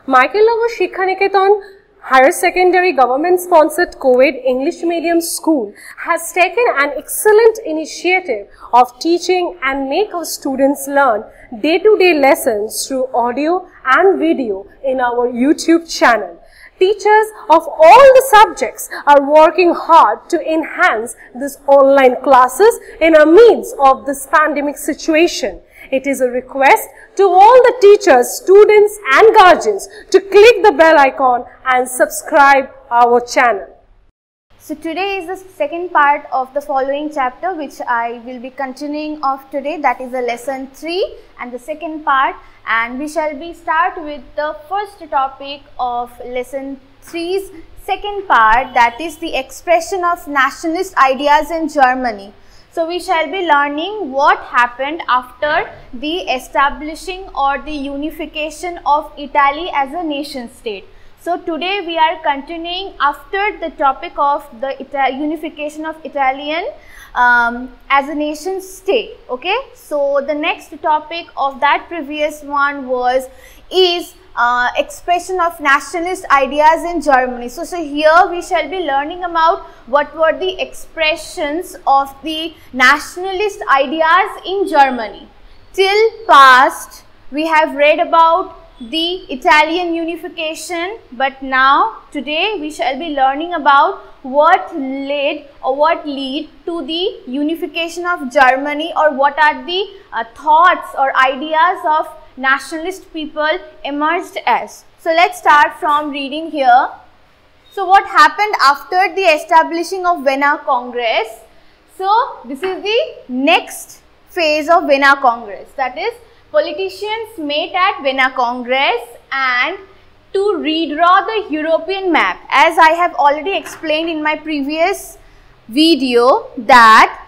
Michael Shikhaniketan Higher Secondary Government-sponsored co-ed English medium school has taken an excellent initiative of teaching and make our students learn day-to-day lessons through audio and video in our YouTube channel. Teachers of all the subjects are working hard to enhance these online classes in the midst of this pandemic situation. It is a request to all the teachers, students and guardians to click the bell icon and subscribe our channel. So today is the second part of the following chapter which I will be continuing of today, that is the lesson 3 and the second part, and we shall be start with the first topic of lesson 3's second part, that is the expression of nationalist ideas in Germany. So we shall be learning what happened after the establishing or the unification of Italy as a nation state. So today we are continuing after the topic of the unification of Italian as a nation state. Okay, so the next topic of that previous one is expression of nationalist ideas in Germany. So here we shall be learning about what were the expressions of the nationalist ideas in Germany. Till past we have read about the Italian unification, but now today we shall be learning about what led or what lead to the unification of Germany, or what are the thoughts or ideas of nationalist people emerged as. So let's start from reading here. So what happened after the establishing of Vienna Congress? So this is the next phase of Vienna Congress, that is politicians met at Vienna Congress and to redraw the European map. As I have already explained in my previous video that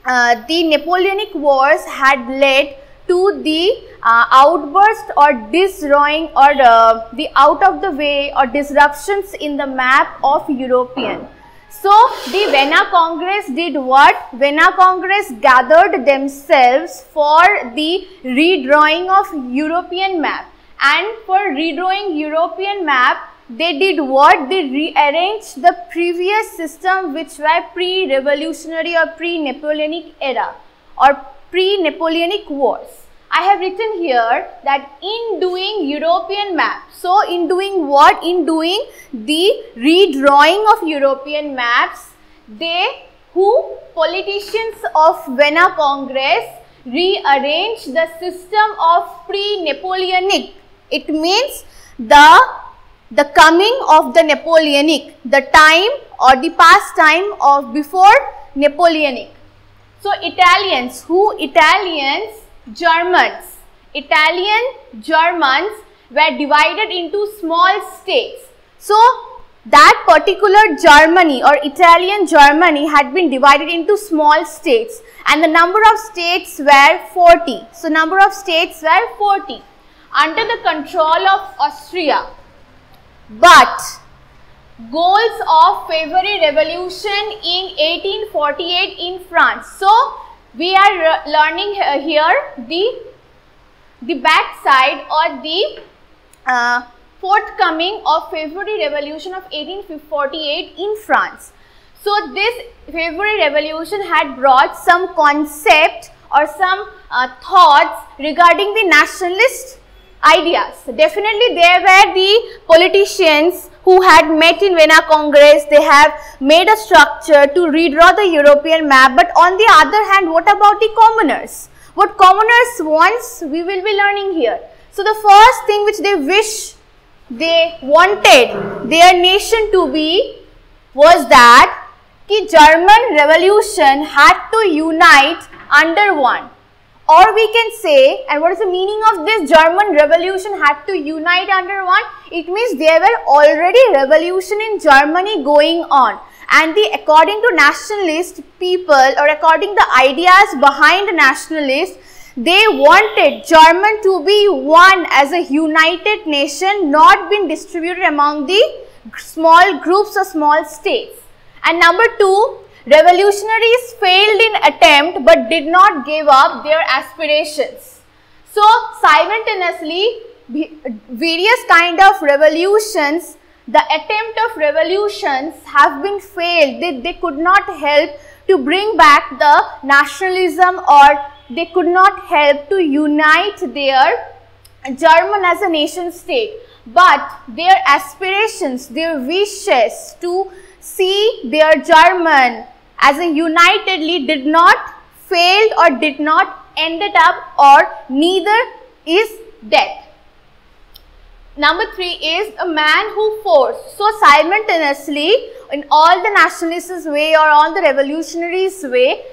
the Napoleonic Wars had led to the outburst or destroying or the out of the way or disruptions in the map of European. So the Vienna Congress did what? Vienna Congress gathered themselves for the redrawing of European map, and for redrawing European map they did what? They rearranged the previous system which were pre-revolutionary or pre-Napoleonic era or pre-Napoleonic wars. I have written here that in doing European map, so in doing what? In doing the redrawing of European maps, politicians of Vienna Congress rearranged the system of pre-Napoleonic. It means the coming of the Napoleonic, the time or the past time of before Napoleonic. So Italians, Italian Germans were divided into small states. So that particular Germany or Italian Germany had been divided into small states, and the number of states were 40. So number of states were 40 under the control of Austria. But goals of February Revolution in 1848 in France. So we are learning here the back side or the forthcoming of February Revolution of 1848 in France. So this February Revolution had brought some concept or some thoughts regarding the nationalist ideas. Definitely there were the politicians who had met in Vienna Congress. They have made a structure to redraw the European map, but on the other hand, what about the commoners? What commoners wants, we will be learning here. So the first thing which they wanted their nation to be was that the German revolution had to unite under one. Or we can say, and what is the meaning of this German revolution had to unite under one? It means there were already revolution in Germany going on, and according to nationalist people, or according to the ideas behind the nationalists, they wanted German to be one as a united nation, not being distributed among the small groups or small states. And number two, revolutionaries failed in attempt but did not give up their aspirations. So simultaneously various kind of revolutions, the attempt of revolutions have been failed. They could not help to bring back the nationalism, or they could not help to unite their German as a nation state. But their aspirations, their wishes to see their German as a unitedly did not failed or did not ended up, or neither is dead. Number 3 is a man who forced. So simultaneously in all the nationalists way or all the revolutionaries way,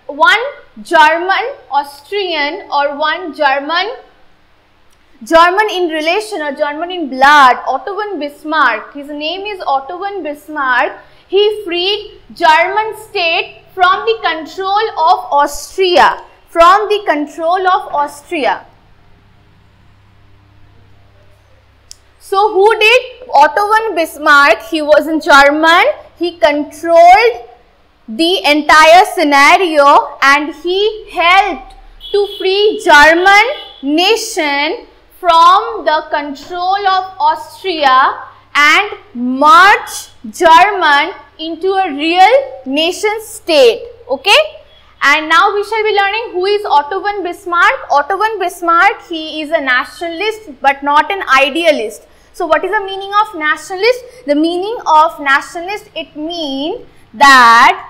one German Austrian or one German in relation or German in blood, Otto von Bismarck, his name is Otto von Bismarck, he freed German state from the control of Austria, So who did? Otto von Bismarck. He was in German, he controlled the entire scenario and he helped to free German nation from the control of Austria and merge German into a real nation state. Okay? And now we shall be learning who is Otto von Bismarck. Otto von Bismarck, he is a nationalist but not an idealist. So what is the meaning of nationalist? The meaning of nationalist, it means that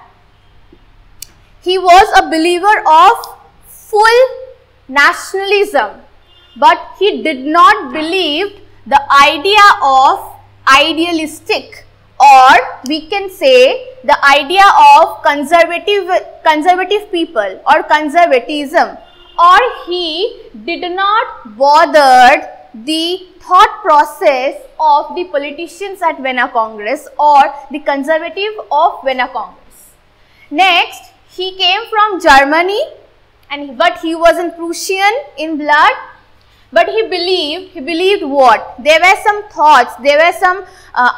he was a believer of full nationalism, but he did not believe the idea of idealistic, or we can say the idea of conservative people or conservatism, or he did not bother the thought process of the politicians at Vienna Congress or the conservative of Vienna Congress. Next, he came from Germany, but he wasn't Prussian in blood. But he believed what? There were some thoughts, there were some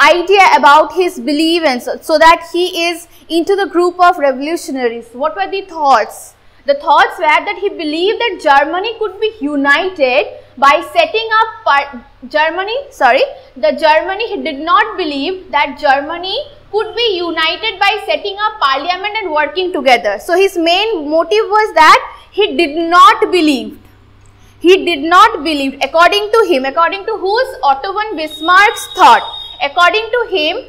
idea about his beliefs, so that he is into the group of revolutionaries. What were the thoughts? The thoughts were that he believed that Germany could be united by setting up he did not believe that Germany could be united by setting up parliament and working together. So his main motive was that he did not believe. According to him, according to whose? Otto von Bismarck's thought. According to him,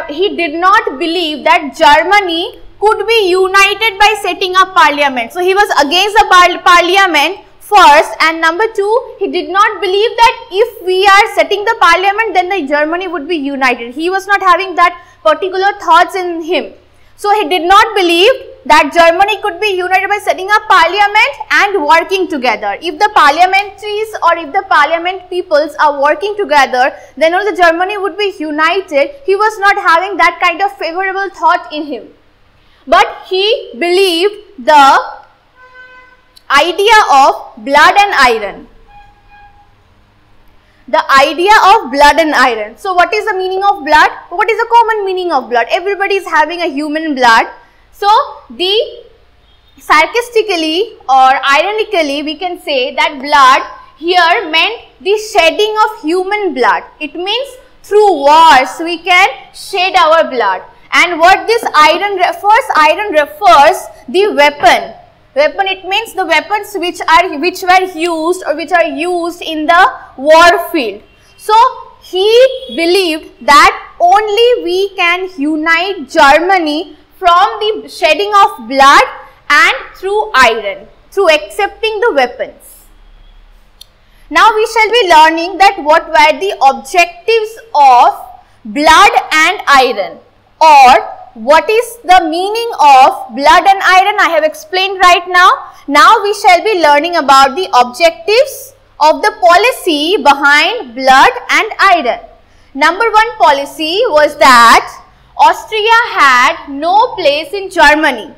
he did not believe that Germany could be united by setting up parliament. So he was against the parliament first, and number 2, he did not believe that if we are setting the parliament, then the Germany would be united. He was not having that particular thoughts in him. So he did not believe that Germany could be united by setting up parliament and working together. If the parliamentaries or if the parliament peoples are working together, then all the Germany would be united. He was not having that kind of favorable thought in him. But he believed the idea of blood and iron. The idea of blood and iron. So what is the meaning of blood? What is the common meaning of blood? Everybody is having a human blood. So the sarcastically or ironically we can say that blood here meant the shedding of human blood. It means through wars we can shed our blood. And what this iron refers the weapon. It means the weapons which were used or which are used in the war field. So he believed that only we can unite Germany from the shedding of blood and through iron, through accepting the weapons. Now we shall be learning that what were the objectives of blood and iron, or what is the meaning of blood and iron. I have explained right now. Now we shall be learning about the objectives of the policy behind blood and iron. Number 1 policy was that Austria had no place in Germany.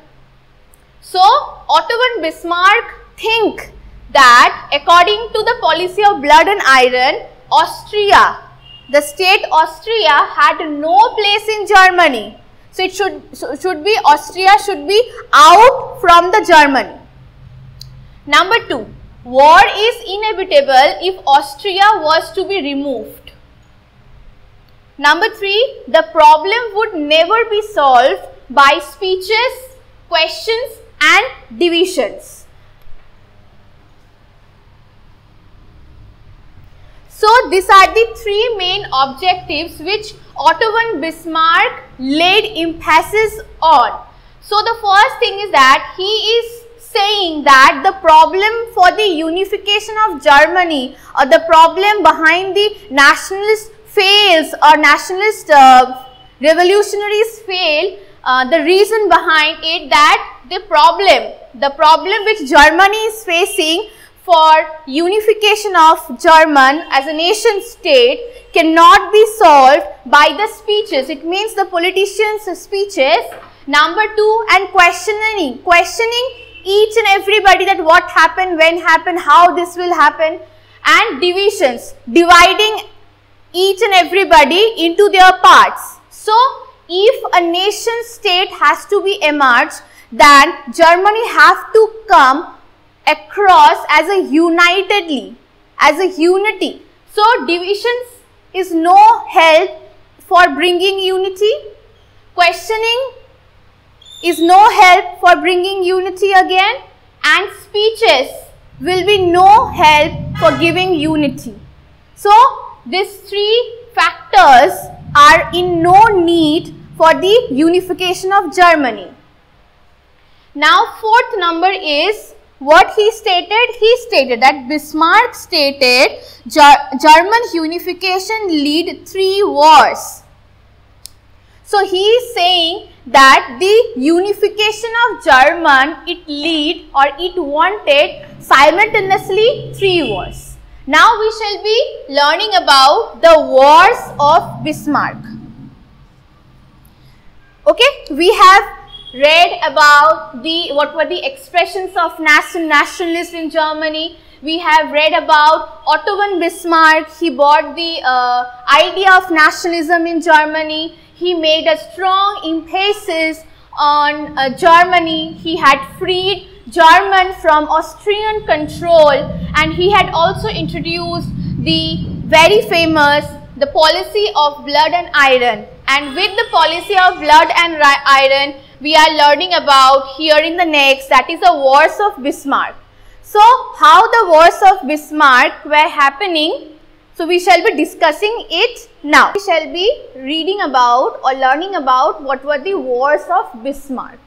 So Otto von Bismarck think that according to the policy of blood and iron, Austria, the state Austria had no place in Germany. So it should be Austria should be out from the Germany. Number 2, war is inevitable if Austria was to be removed. Number 3, the problem would never be solved by speeches, questions and divisions. So these are the 3 main objectives which Otto von Bismarck laid emphasis on. So the first thing is that he is saying that the problem for the unification of Germany, or the problem behind the nationalist fails or nationalist revolutionaries fail, the reason behind it that the problem which Germany is facing for unification of German as a nation state cannot be solved by the speeches. It means the politicians' speeches. Number 2, and questioning each and everybody that what happened, when happened, how this will happen, and divisions, dividing each and everybody into their parts. So if a nation state has to be emerged, then Germany have to come across as a unitedly, as a unity. So divisions is no help for bringing unity. Questioning is no help for bringing unity again, and speeches will be no help for giving unity. So these 3 factors are in no need for the unification of Germany. Now 4th number is what he stated. He stated that Bismarck stated German unification lead 3 wars. So he is saying that the unification of German, it lead or it wanted simultaneously 3 wars. Now we shall be learning about the wars of Bismarck. Okay, we have read about what were the expressions of nationalists in Germany. We have read about Otto von Bismarck. He brought the idea of nationalism in Germany. He made a strong emphasis on Germany. He had freed German from Austrian control, and he had also introduced the very famous the policy of blood and iron. And with the policy of blood and iron, we are learning about here in the next, that is the wars of Bismarck. So how the wars of Bismarck were happening, so we shall be discussing it now. We shall be reading about or learning about what were the wars of Bismarck.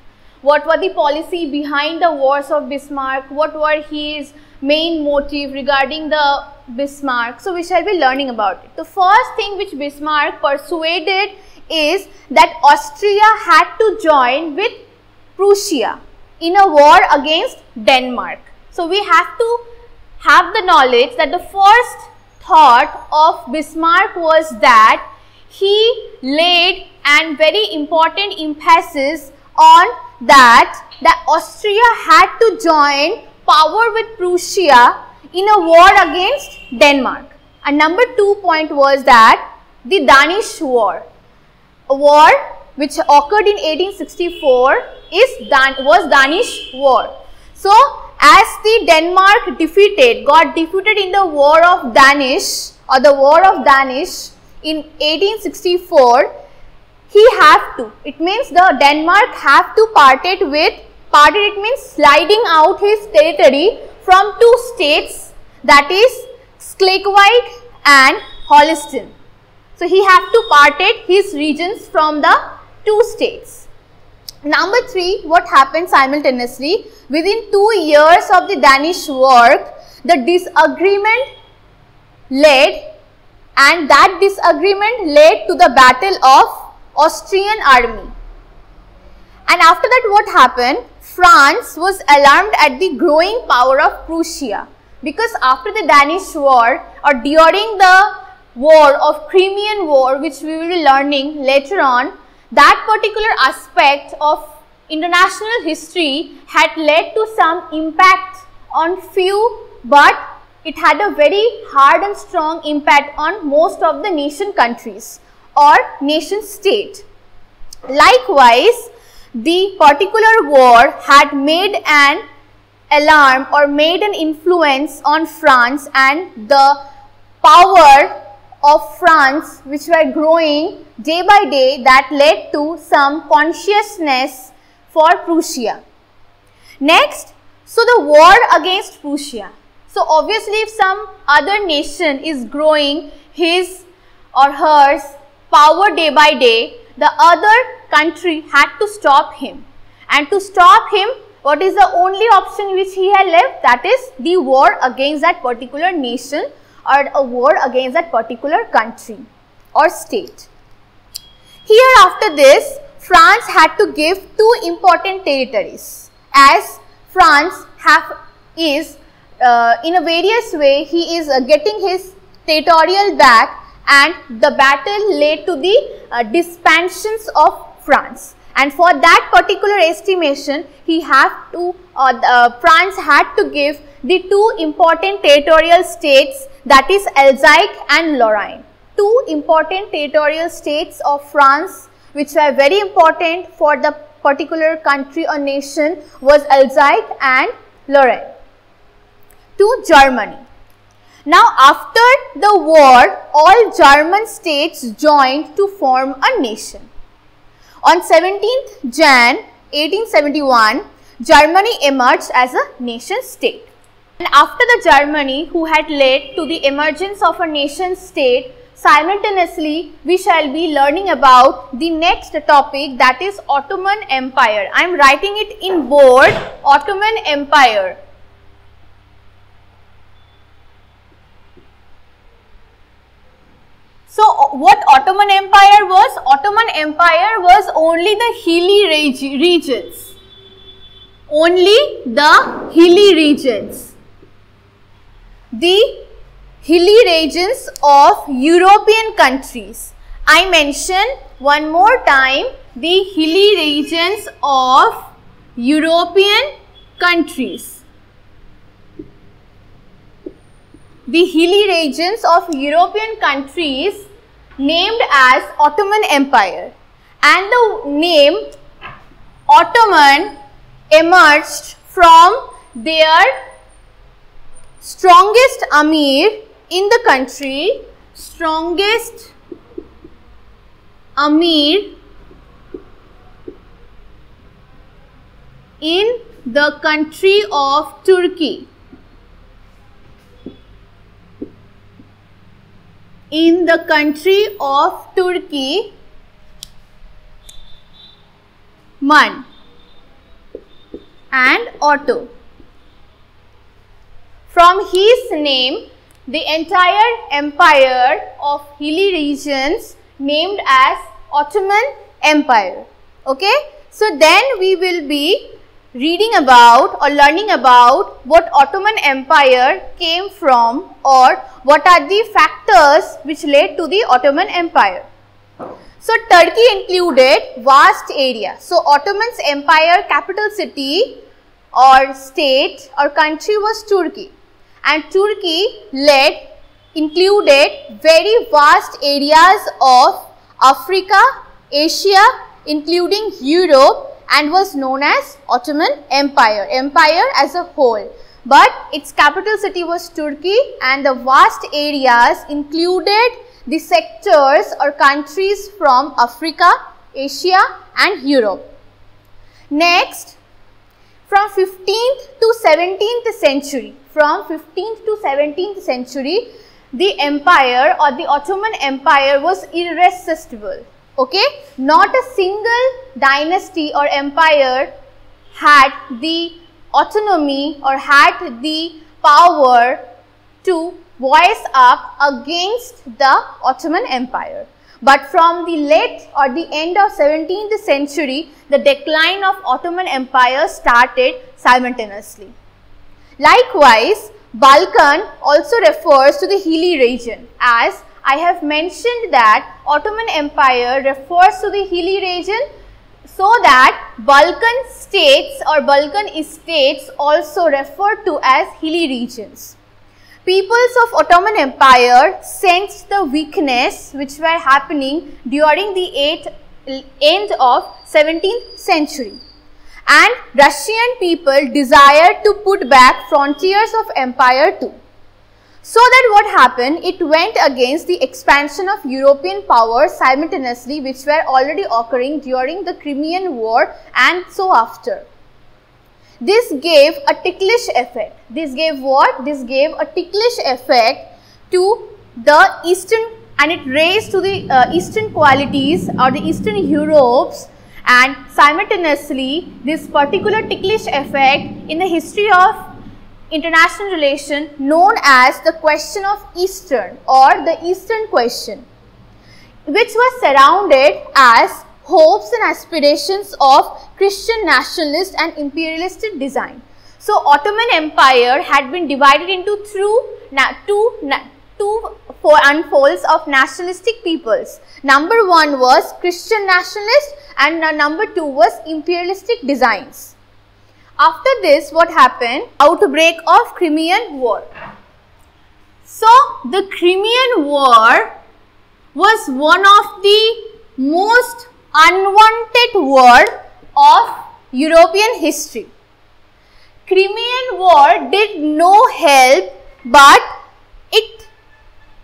What were the policy behind the wars of Bismarck? What were his main motive regarding the Bismarck? So we shall be learning about it. The first thing which Bismarck persuaded is that Austria had to join with Prussia in a war against Denmark. So we have to have the knowledge that the first thought of Bismarck was that he laid an very important emphasis on that Austria had to join power with Prussia in a war against Denmark. And number 2 point was that the Danish War, a war which occurred in 1864 was Danish War. So as the Denmark got defeated in the war of Danish or the war of Danish in 1864, it means the Denmark have to parted, it means sliding out his territory from 2 states, that is Schleswig and Holstein. So he have to parted his regions from the 2 states. Number 3, what happened simultaneously within 2 years of the Danish war, the disagreement led, and that disagreement led to the Battle of Austrian army. And after that, what happened? France was alarmed at the growing power of Prussia, because after the Danish war or during the war of Crimean War, which we will be learning later on, that particular aspect of international history had led to some impact on few, but it had a very hard and strong impact on most of the nation countries or nation state. Likewise, the particular war had made an alarm or made an influence on France and the power of France which were growing day by day, that led to some consciousness for Prussia. Next, so the war against Prussia. So obviously if some other nation is growing his or hers power day by day, the other country had to stop him. And to stop him, what is the only option which he had left? That is the war against that particular nation or a war against that particular country or state. Here after this, France had to give two important territories, as France is in a various way he is getting his territorial back, and the battle led to the disbandment of France. And for that particular estimation, France had to give the two important territorial states, that is Alsace and Lorraine. Two important territorial states of France which were very important for the particular country or nation was Alsace and Lorraine to Germany. Now after the war, all German states joined to form a nation. On 17th Jan 1871, Germany emerged as a nation state. And after the Germany who had led to the emergence of a nation state, simultaneously we shall be learning about the next topic, that is Ottoman Empire. I am writing it in bold, Ottoman Empire. So what Ottoman Empire was? Ottoman Empire was only the hilly regions. Only the hilly regions. The hilly regions of European countries. I mention one more time, the hilly regions of European countries. The hilly regions of European countries named as Ottoman Empire, and the name Ottoman emerged from their strongest Amir in the country, strongest Amir in the country of Turkey. In the country of Turkey, Man and Otto. From his name, the entire empire of hilly regions named as Ottoman Empire. Okay, so then we will be reading about or learning about what Ottoman Empire came from, or what are the factors which led to the Ottoman Empire. So Turkey included vast area. So Ottoman's empire capital city or state or country was Turkey, and Turkey included very vast areas of Africa, Asia, including Europe, and was known as Ottoman Empire as a whole. But its capital city was Turkey, and the vast areas included the sectors or countries from Africa, Asia and Europe. Next, from 15th to 17th century, the empire or the Ottoman Empire was irresistible. Okay, not a single dynasty or empire had the autonomy or had the power to voice up against the Ottoman Empire. But from the late or the end of 17th century, the decline of Ottoman Empire started simultaneously. Likewise, Balkan also refers to the hilly region, as I have mentioned that Ottoman Empire refers to the hilly region, so that Balkan states or Balkan estates also referred to as hilly regions. Peoples of Ottoman Empire sensed the weakness which were happening during the end of 17th century, and Russian people desired to put back frontiers of empire too. So that what happened, it went against the expansion of European powers simultaneously, which were already occurring during the Crimean War and so after. This gave a ticklish effect. This gave what? This gave a ticklish effect to the Eastern, and it raised to the Eastern qualities or the Eastern Europes, and simultaneously this particular ticklish effect in the history of international relation known as the question of Eastern or the Eastern question, which was surrounded as hopes and aspirations of Christian nationalist and imperialistic design. So, Ottoman Empire had been divided into two unfolds of nationalistic peoples. Number one was Christian nationalist and number two was imperialistic designs. After this, what happened? Outbreak of Crimean War. So, the Crimean War was one of the most unwanted war of European history. Crimean War did no help, but it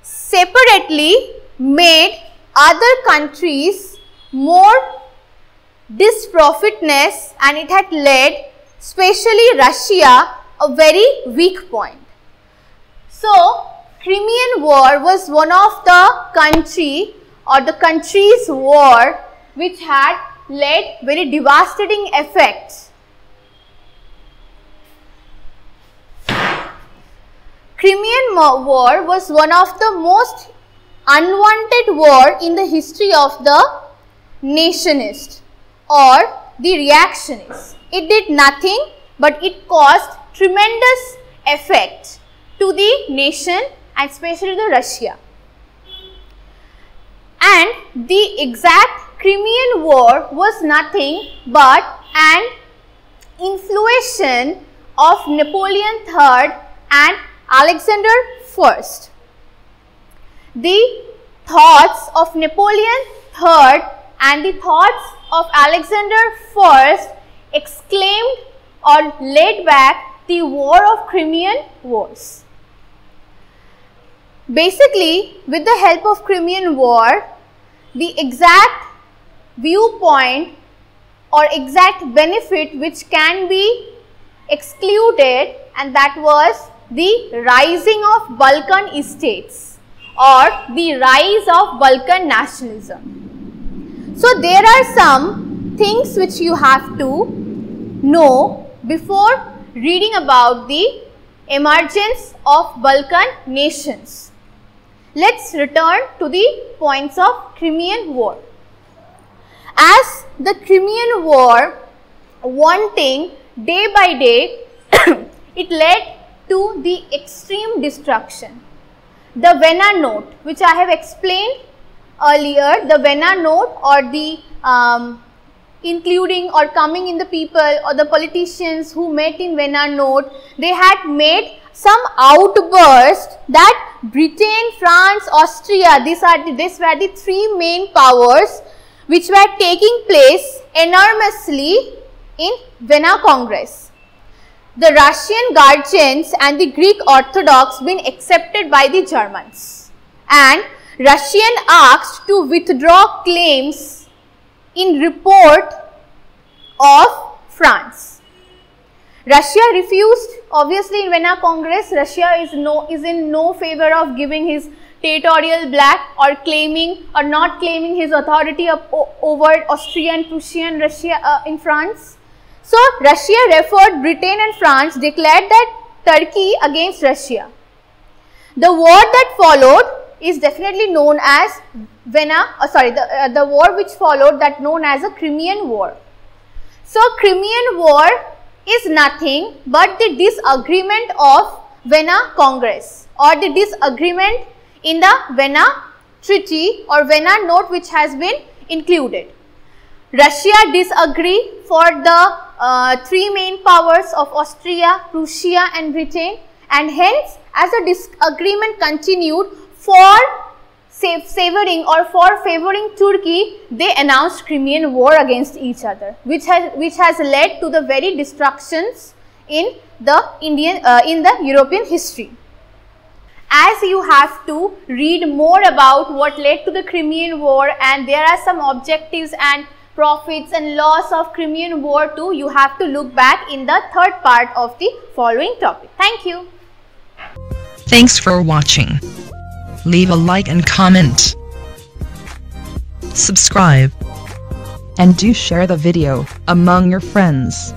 separately made other countries more disprofitness, and it had led especially Russia a very weak point. So, Crimean War was one of the countries' war which had led very devastating effects. Crimean War was one of the most unwanted war in the history of the nationists or the reactionists. It did nothing, but it caused tremendous effect to the nation and especially the Russia. And the exact Crimean War was nothing but an influence of Napoleon III and Alexander I. The thoughts of Napoleon III and the thoughts of Alexander I exclaimed or led back the War of Crimean Wars. Basically, with the help of Crimean War, the exact viewpoint or exact benefit which can be excluded, and that was the rising of Balkan states or the rise of Balkan nationalism. So, there are some things which you have to know before reading about the emergence of Balkan nations. Let's return to the points of Crimean War. As the Crimean War wanting day by day, it led to the extreme destruction. The Vienna Note, which I have explained earlier, the Vienna Note or the including or coming in the people or the politicians who met in Vienna Note, they had made some outburst that Britain, France, Austria, these were the three main powers which were taking place enormously in Vienna Congress. The Russian guardians and the Greek Orthodox been accepted by the Germans, and Russian asked to withdraw claims in report of France. Russia refused. Obviously, in Vienna Congress, Russia is in no favor of giving his territorial back or claiming or not claiming his authority over Austrian, Prussian, Russia in France. So, Russia referred Britain and France declared that Turkey against Russia. The war that followed is definitely known as the war which followed that known as the Crimean War. So, Crimean War is nothing but the disagreement of Vienna Congress or the disagreement in the Vienna Treaty or Vienna Note which has been included. Russia disagree for the three main powers of Austria, Prussia and Britain, and hence as the disagreement continued for favoring Turkey, they announced Crimean War against each other, which has led to the very destructions in the European history. As you have to read more about what led to the Crimean War, and there are some objectives and profits and loss of Crimean War too, you have to look back in the third part of the following topic. Thank you. Thanks for watching. Leave a like and comment. Subscribe. And do share the video among your friends.